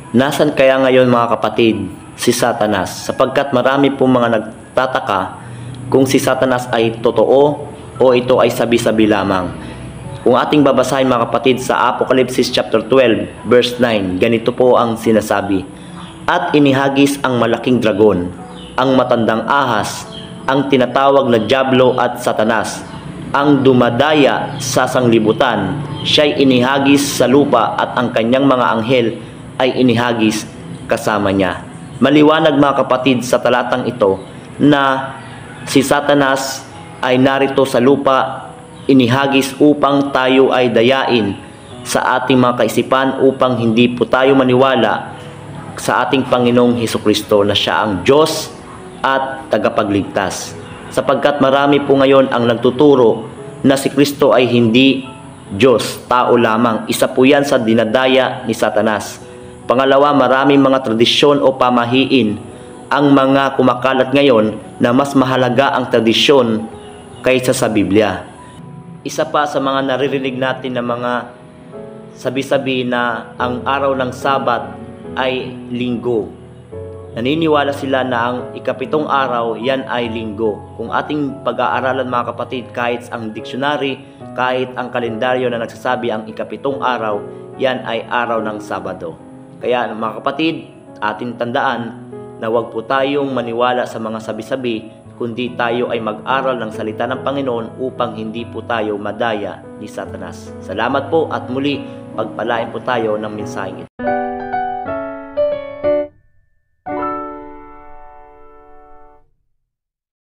Nasaan kaya ngayon mga kapatid si Satanas? Sapagkat marami po mga nagtataka kung si Satanas ay totoo o ito ay sabi-sabi lamang. Kung ating babasahin mga kapatid sa Apocalypse chapter 12 verse 9, ganito po ang sinasabi. At inihagis ang malaking dragon, ang matandang ahas, ang tinatawag na Diablo at Satanas, ang dumadaya sa sanglibutan. Siya'y inihagis sa lupa at ang kanyang mga anghel ay inihagis kasama niya. Maliwanag mga kapatid sa talatang ito na si Satanas ay narito sa lupa, inihagis upang tayo ay dayain sa ating mga kaisipan upang hindi po tayo maniwala sa ating Panginoong Hesukristo na siya ang Diyos at tagapagligtas. Sapagkat marami po ngayon ang nagtuturo na si Kristo ay hindi Diyos, tao lamang. Isa po yan sa dinadaya ni Satanas. Pangalawa, maraming mga tradisyon o pamahiin ang mga kumakalat ngayon na mas mahalaga ang tradisyon kaysa sa Biblia. Isa pa sa mga naririnig natin na mga sabi-sabi na ang araw ng Sabat ay linggo. Naniniwala sila na ang ikapitong araw, yan ay linggo. Kung ating pag-aaralan mga kapatid, kahit ang dictionary, kahit ang kalendaryo na nagsasabi ang ikapitong araw, yan ay araw ng Sabado. Kaya mga kapatid, ating tandaan na huwag po tayong maniwala sa mga sabi-sabi, kundi tayo ay mag-aral ng salita ng Panginoon upang hindi po tayo madaya ni Satanas. Salamat po at muli, pagpalain po tayo ng mensaheng ito.